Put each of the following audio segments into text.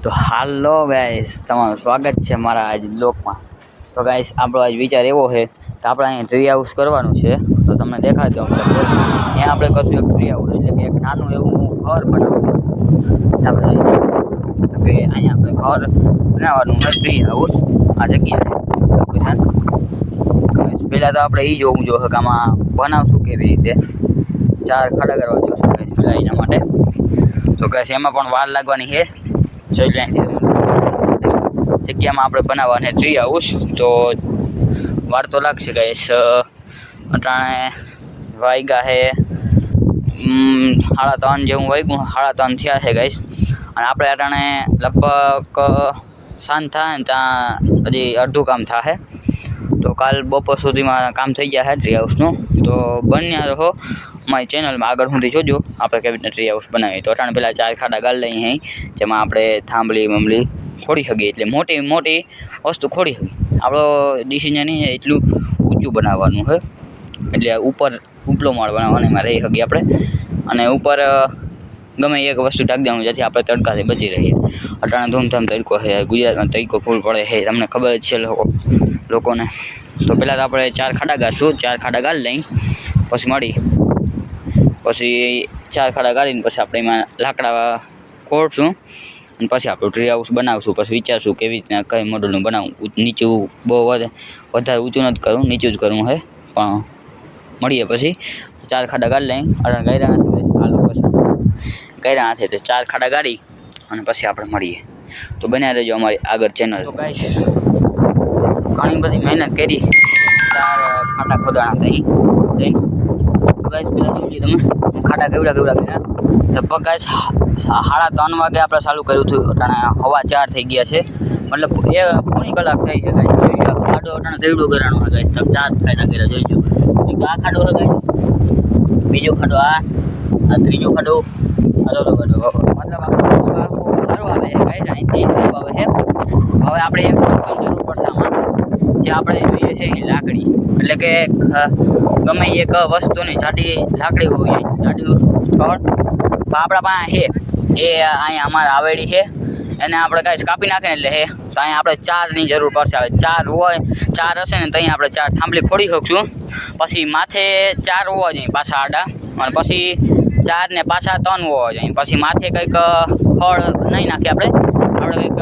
તો હાલો ગાઈસ, તમારું સ્વાગત છે મારા આજ બ્લોગમાં। તો ગાઈસ, આપણો આજ વિચાર એવો છે કે આપણે અહીંયા ટ્રી હાઉસ કરવાનું છે। તો તમને દેખાડજો અહીંયા આપણે કરશું એક ટ્રી હાઉસ, એટલે કે એક નાનું એવું ઘર બનાવશું આપણે। તો કે અહીંયા આપણે ઘર બનાવવાનું છે ટ્રી હાઉસ આ જગ્યાએ। પહેલાં તો આપણે એ જોવું જોઈએ કે આમાં બનાવશું કેવી રીતે, 4 ખાડા કરવા જોઈશે પહેલાં એના માટે। તો ગાઈસ, એમાં પણ વાર લાગવાની છે। જગ્યામાં આપણે બનાવવાને ટ્રી હાઉસ, તો વાર તો લાગશે ગાઈસ। અટાણે વાગ્યા છે 3:30 જેવું વાગ્યું, 3:30 થયા છે ગાઈસ। અને આપણે અટાણે લગભગ સાંજ થાય ને ત્યાં હજી અડધું કામ થશે। તો કાલ બપોર સુધીમાં કામ થઈ ગયા છે ટ્રી હાઉસનું। તો બન્યા રહો મારી ચેનલમાં, આગળ સુધી જોજો આપણે કેવી રીતના ટ્રી હાઉસ બનાવીએ। તો અટાણે પહેલાં 4 ખાડા ગાળી લઈએ અહીં, જેમાં આપણે થાંભલી મમલી ખોડી શકીએ, એટલે મોટી મોટી વસ્તુ ખોડી શકીએ। આપણો ડિસિઝન નહીં એટલું ઊંચું બનાવવાનું છે, એટલે ઉપર ઉપલો માળ બનાવવાનો, એમાં રહી શકીએ આપણે। અને ઉપર ગમે એક વસ્તુ ઢાંકી દેવાનું, જેથી આપણે તડકાથી બચી રહીએ। અટાણે ધૂમધામ તડકો છે, ગુજરાતમાં તડકો ફૂલ પડે છે, તમને ખબર જ છે લોકોને। તો પહેલાં તો આપણે 4 ખાડા ગાળશું, 4 ખાડા ગાળી લઈ પછી મળી, પછી 4 ખાડા ગાળીને પછી આપણે એમાં લાકડા ખોડશું અને પછી આપણું ટ્રી હાઉસ બનાવશું। પછી વિચારશું કેવી રીતના કઈ મોડલનું બનાવવું। નીચું બહુ વધારે ઊંચું નથી કરવું, નીચું જ કરવું છે। પણ મળીએ પછી 4 ખાડા ગાળી લઈ, અરે ગાયરા નથી આ લોકેશન ગાયરા નથી, તો 4 ખાડા ગાળી અને પછી આપણે મળીએ। તો બન્યા રહેજો અમારી આગળ ચેનલ। તો ગાઈસ, ઘણી બધી મહેનત કરી, 4 ખાડા ખોદાણા થઈ જઈને। તો ગાઈસ, પેલા જોઈ તમે ખાડા કેવડા કર્યા, લગભગ ગાઈસ 3:30 વાગે આપણે ચાલુ કર્યું હતું, અટાણે 4:15 થઈ ગયા છે, મતલબ એ પૂરી કલાક થઈ છે ગાઈસ। ખાડો અટાણે દેવડું કરાણું છે ગાઈસ, તમે 4 ખાડા કર્યા જોઈજો। આ ખાડો છે ગાઈસ, બીજો ખાડો આ ત્રીજો ખાડો, ચોથો ખાડો, મતલબ આખું સારું આવે છે ગાઈસ, અહીંથી આવે છે। હવે આપણે એક વસ્તુની જરૂર પડશે આમાં, જે આપણે જોઈએ છે એ લાકડી, એટલે કે ગમે એક વસ્તુની જાડી લાકડી હોય, જાડી થડ આપણા પાસે છે, એ અહીંયા અમારે આવેલી છે, એને આપણે કાંઈ કાપી નાખે ને એટલે છે। તો અહીંયા આપણે 4ની જરૂર પડશે। હવે 4 હોય, 4 હશે ને તો અહીંયા આપણે 4 થાંભલી ખોડી શકશું। પછી માથે 4 હોવા જોઈએ પાછા આડા, અને પછી 4 ને પાછા 3 હોવા જોઈએ। પછી માથે કંઈક ફળ નહીં નાખીએ આપણે કંઈક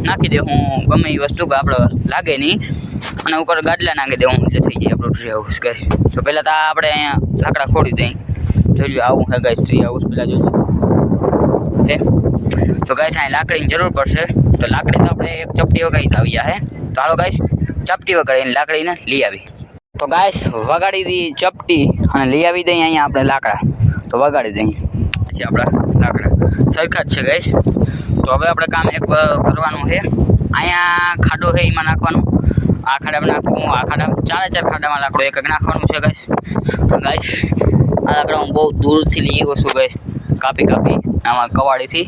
નાખી દે, હું ગમે એ વસ્તુ કે આપણે લાગે નહીં, અને ઉપર ગાડલા નાખી દેવું, એટલે થઈ જાય આપણું ટ્રી હાઉસ ગાઈસ। તો પહેલાં તો આપણે અહીંયા લાકડા ખોડી દઈએ, જોઈ લો આવું છે ગાઈસ ટ્રી હાઉસ, પહેલાં જોજો છે। તો ગાઈસ, અહીં લાકડીની જરૂર પડશે, તો લાકડી તો આપણે એક ચપટી વગાડી આવી જાય છે। તો હાલો ગાઈસ, ચપટી વગાડીને લાકડીને લઈ આવી। તો ગાઈસ, વગાડી દી ચપટી અને લઈ આવી દઈએ અહીંયા આપણે લાકડા, તો વગાડી દઈએ પછી આપણા લાકડા સરખા જ છે ગાઈસ। તો હવે આપણે કામ એક કરવાનું છે, અહીંયા ખાડો છે એમાં નાખવાનું, આ ખાડામાં નાખવું, આ ખાડા 4 ખાડામાં લાકડો એક નાખવાનું છે ગાઈસ। ગાઈસ, આ લાકડા હું બહુ દૂરથી લઈ આવ્યો છું ગાઈસ, કાપી આમાં કવાડીથી।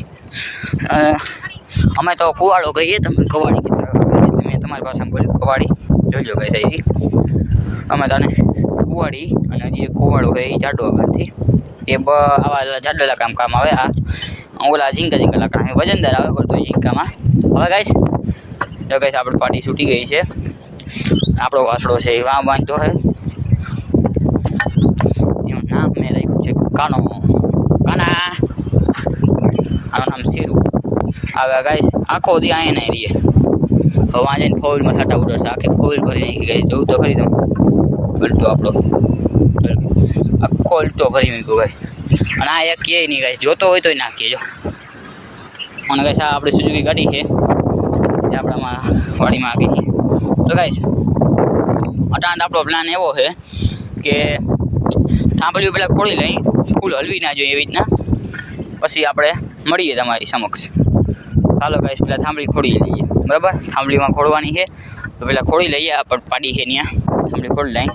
અમે તો કુવાડો કહીએ, તમે કવાડી કહેતા, તમે તમારી ભાષામાં બોલ્યું કવાડી, જોજો ગાઈસ। અહીંથી અમે તને કુવાડી, અને હજી એક કુવાડો છે એ જાડો આગળથી, એ આવા જાડેલા કામ આવે। આ ઓલા ઝીંકા લાકડા વજનદાર આવે, પણ તો ઝીંકામાં હવે ગાઈસ, જો ગાઈસ આપણે પાટી છૂટી ગઈ છે, આપણો વાસડો છે એ વાં બાંધતો છે, એનું નામ મેં રાખ્યું છે કાના, આનું નામ શેરું। હવે ગાઈસ, આખો દી અહીંયા નહીં રહીએ, હવે વાં જઈને ફોવિલમાં થતા ઉડશે, આખી ફોવિલ ભરી નાખી ગઈ, જોવું તો ખરી તમે, પલટો આપણો આખો ઉલટો ભરી મૂક્યો ગાઈસ। અને આ એક કહે નહીં ગાઈસ, જોતો હોય તોય નાખીએ જો। અને ગાઈસ, આ આપણી સુઝુકી ગાડી છે, જે આપણામાં વાડીમાં આપી છે। તો ગાઈસ, અટાણે આપણો પ્લાન એવો છે કે થાંભલીઓ પહેલાં ખોળી લઈ, ફૂલ હલવી ના જોઈએ એવી રીતના, પછી આપણે મળીએ તમારી સમક્ષ। ચાલો ગાઈસ, પહેલાં થાંભલી ખોડી લઈએ, બરાબર? થાંભલીમાં ખોડવાની છે, તો પહેલાં ખોડી લઈએ, આપણે પાડી છે ત્યાં થાંભલી ખોડી લઈ,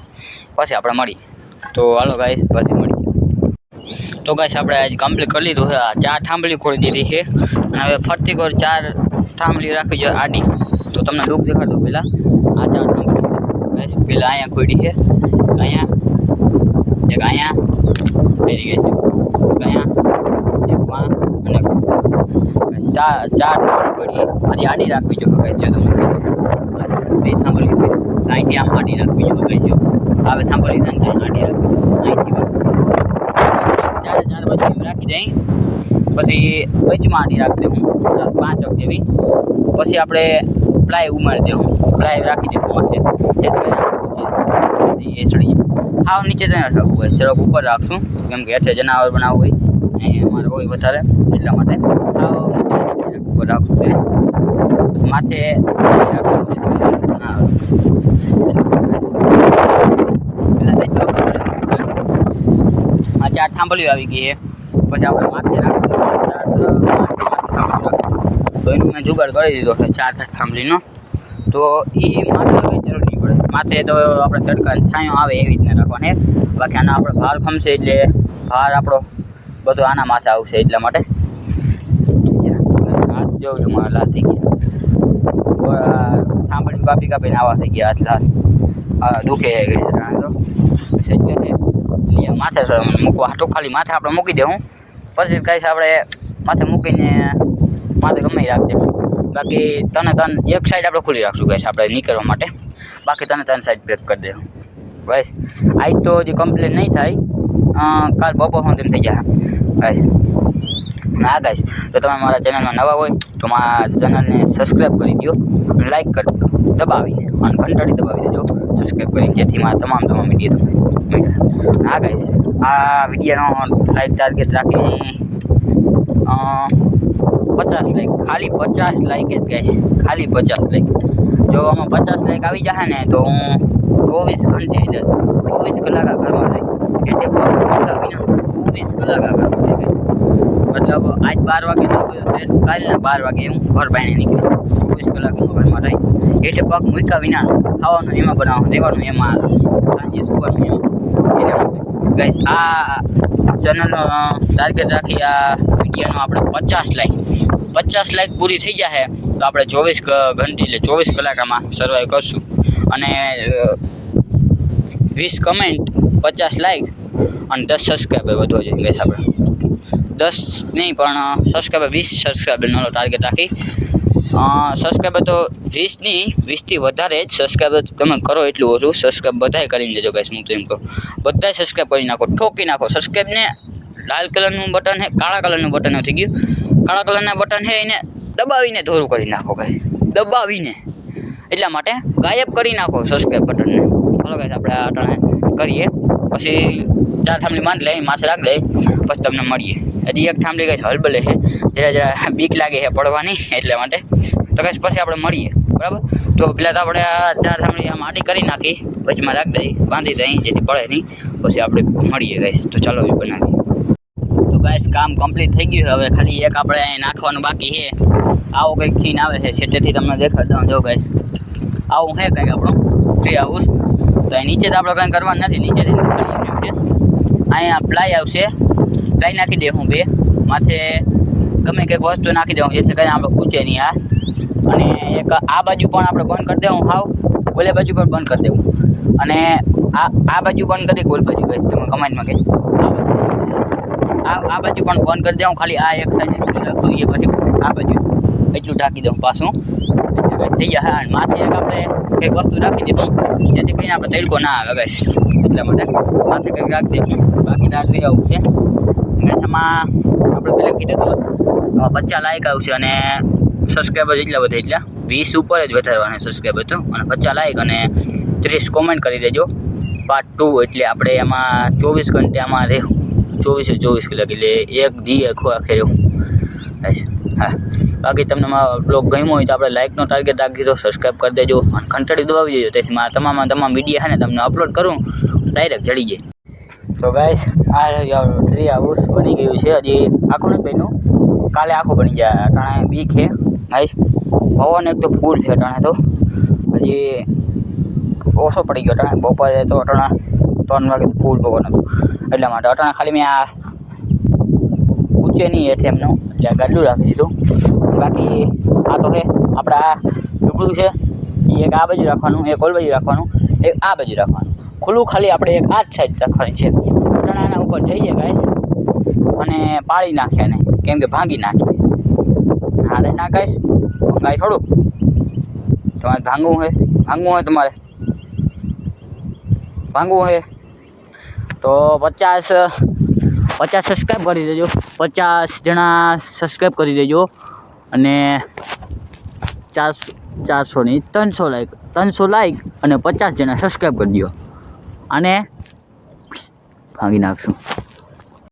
પછી આપણે મળીએ। તો હાલો ગાઈસ, પછી મળીએ। તો ગાઈસ, આપણે આજ કમ્પ્લીટ કરી લીધું છે, 4 થાંભલી ખોડી દીધી છે, અને હવે ફરતી કોર 4 થાંભલી રાખવી જોઈએ આડી। તો તમને લુક દેખાડો, પહેલાં આ 4 થાંભલી ગાઈસ, પહેલાં અહીંયા ખોડી છે, અહીંયા એક, અહીંયા થઈ ગઈ છે, અહીંયા એક, અને ચાર પડી હજી આડી રાખવી જો ગાઈસ જો તમને કહી દઉં બે થાંભલી અહીંથી આમ આડી રાખવી જો ગાઈસ જો હવે થાંભલી થાય આડી રાખવી અહીંથી ચાર બાજુ એમ રાખી દઈ પછી વચમાં આડી રાખી દઉં 5 અક જેવી પછી આપણે પ્લાય ઉમારી દેવું પ્લાય રાખી દેવું હશે એ ચડી હાવ નીચે તો રાખવું હોય સડક ઉપર રાખશું કેમ કે હેઠે જનાવર બનાવવું હોય અને અમારે હોય વધારે એટલા માટે હાવ ઉપર રાખવું છે પછી માથે આ 4 થાંભલીઓ આવી ગઈ છે પછી આપણે માથે રાખવું તો એનું મેં જુગાડ કરી દીધો છે 4 થાંભલીનો તો એ માથે કંઈ જરૂર નહીં પડે માથે તો આપણે તડકા છાંયો આવે એવી રીતના રાખવાની બાકી આના આપણે ભાર ખમશે એટલે ભાર આપણો બધો આના માથે આવશે એટલા માટે હાથ જેવું છું મારા લાલ થઈ ગયા થાંભલી કાપીને આવા થઈ ગયા હાથ લાલ દુખે ગઈ તો એટલે માથે મૂકવા હાટું ખાલી માથે આપણે મૂકી દેવું પછી કાંઈ આપણે માથે મૂકીને માથે ગમે રાખી દેવું બાકી તને એક સાઈડ આપણે ખુલ્લી રાખશું ગાઈસ આપણે નીકળવા માટે બાકી તને સાઈડ બ્રેક કરી દેવું ગાઈસ આજ તો હજી કમ્પ્લીટ નહીં થાય કાલ બપોર સુધી થઈ જાય ગાઈસ ના ગાઈસ તો તમે મારા ચેનલમાં નવા હોય તો મારા ચેનલને સબસ્ક્રાઈબ કરી દો લાઈક કરી દો દબાવીને અને ઘંટડી દબાવી દેજો સબસ્ક્રાઈબ કરીને જેથી મારા તમામ વિડીયો તમને હા ગાઈસ આ વિડીયોનો લાઈક ટાર્ગેટ રાખીને 50 લાઈક ખાલી 50 લાઈક જ ગાઈસ ખાલી 50 લાઈક જો આમાં 50 લાઈક આવી જશે ને તો હું 24 ઘંટે 24 કલાક ઘરમાં રહી એટલે 24 કલાક ઘરમાં રહી મતલબ આજ 12 વાગે તો કાલના 12 વાગે હું ઘર બાઈને નીકળી 24 કલાક હું ઘરમાં રહી એટલે પગ મૂક્યા વિના ખાવાનું એમાં બનાવવાનું રહેવાનું એમાં સાંજે સુવાનું એમાં એટલે ગાઈસ આ ચેનલનો ટાર્ગેટ રાખી આ વિડીયોનો આપણે 50 લાઈક પૂરી થઈ જશે તો આપણે 24 ઘંટી એટલે 24 કલાકમાં સર્વાઈવ કરશું અને 20 કમેન્ટ 50 લાઈક અને 10 સબસ્ક્રાઈબર વધવા જોઈએ ગાઈસ આપણે 10 નહીં પણ સબસ્ક્રાઈબર 20 સબસ્ક્રાઈબરનો ટાર્ગેટ રાખી સબસ્ક્રાઈબર તો 20 નહીં 20થી વધારે જ સબસ્ક્રાઈબર તમે કરો એટલું ઓછું સબસ્ક્રાઈબ બધાય કરીને દેજો ગાઈસ હું તો એમ કહું બધાય સબસ્ક્રાઈબ કરી નાખો ઠોકી નાખો સબસ્ક્રાઈબને લાલ કલરનું બટન છે કાળા કલરનું બટન થઈ ગયું કાળા કલરના બટન છે એને દબાવીને ધોરું કરી નાખો ગાઈસ દબાવીને એટલા માટે ગાયબ કરી નાખો સબસ્ક્રાઈબ બટનને ચાલો ગાઈસ આપણે આ ટાણે કરીએ પછી 4 થાંભલી માંડ લઈ માથે રાખ દઈ પછી તમને મળીએ હજી એક થાંભલી ગાઈસ હલબલે છે જરા બીક લાગે છે પડવાની એટલા માટે તો ગાઈસ પછી આપણે મળીએ બરાબર તો પહેલાં તો આપણે આ 4 થાંભલી આમ આડી કરી નાખી વચમાં રાખ દઈ બાંધી દઈ જેથી પડે નહીં પછી આપણે મળીએ ગાઈસ તો ચાલો એ બનાવીએ તો ગાઈસ કામ કમ્પ્લીટ થઈ ગયું હવે ખાલી એક આપણે અહીં નાખવાનું બાકી છે આવો કંઈક સીન આવે છે સેટેથી તમને દેખાડતા હું જો ગાઈસ આવું છે કંઈક આપણું ટ્રી હાઉસ તો અહીં નીચે તો આપણે કંઈ કરવાનું નથી નીચેથી અહીંયા પ્લાય આવશે પ્લાય નાખી દે હું બે માથે ગમે કંઈક વસ્તુ નાખી દઉં જેથી કરીને આપણે પૂછે નહીં આ અને એક આ બાજુ પણ આપણે બંધ કરી દેવું હાવ ઓલે બાજુ પણ બંધ કરી દેવું અને આ બાજુ બંધ કરી ઓલ બાજુ ગઈ તમે કમેન્ટમાં કહી આ બાજુ પણ બંધ કરી દેવું ખાલી આ એક સાઈડ લખતું એ પછી આ બાજુ એટલું ઢાંકી દઉં પાછું થઈ જાય અને માથે એક આપણે કંઈક વસ્તુ રાખી દઈશું જેથી કરીને આપણે તડકો ના આવે ગાઈસ એટલા માટે માથે કંઈક રાખી દઈશું બાકી રાત રહી આવું છે એમાં આપણે પહેલાં કીધું હતું 50 લાઈક આવશે અને સબસ્ક્રાઈબર એટલા બધા એટલા 20 ઉપર જ વધારવાના સબસ્ક્રાઈબર તો અને 50 લાઈક અને 30 કોમેન્ટ કરી દેજો પાર્ટ 2 એટલે આપણે એમાં 24 ઘંટે આમાં રહેવું 24 કલાક એટલે એક દી આખે રહેવું હા બાકી તમને મારો બ્લોગ ગમ્યો હોય તો આપણે લાઈકનો ટાર્ગેટ રાખી દો સબસ્ક્રાઈબ કરી દેજો અને ઘંટડી દબાવી દેજો તેથી મારા તમામ વિડીયો છે ને તમને અપલોડ કરું ડાયરેક્ટ ચડી જાય તો ગાઈસ આ ટ્રી હાઉસ બની ગયું છે હજી આખું નથી બન્યું કાલે આખું બની જાય અટાણે બીક છે ગાઈસ પવન એક તો ફૂલ છે અટાણે તો હજી ઓછો પડી ગયો અટાણે બપોરે તો અટાણે 3 વાગે ફૂલ પવન હતું એટલા માટે અટાણે ખાલી મેં આ ઊંચે નહીં હેઠે એમનું એટલે ગાડલું રાખી દીધું બાકી આ તો છે આપણે આ ટુકડું છે એ એક આ બાજુ રાખવાનું એક ઓલ બાજુ રાખવાનું એક આ બાજુ રાખવાનું ખુલ્લું ખાલી આપણે એક આ જ સાઈડ રાખવાની છે ટણાના ઉપર જઈએ ગાઈસ અને પાડી નાખ્યા ને કેમ કે ભાંગી નાખીએ હારે ના કહીશ મંગાઈ થોડું તમારે ભાંગવું હોય તમારે ભાંગવું હોય તો 50 સબસ્ક્રાઈબ કરી દેજો. 50 જણા સબસ્ક્રાઈબ કરી દેજો અને 400 નહીં 300 લાઈક અને 50 જણા સબસ્ક્રાઈબ કરી દો. અને ભાંગી નાખશું.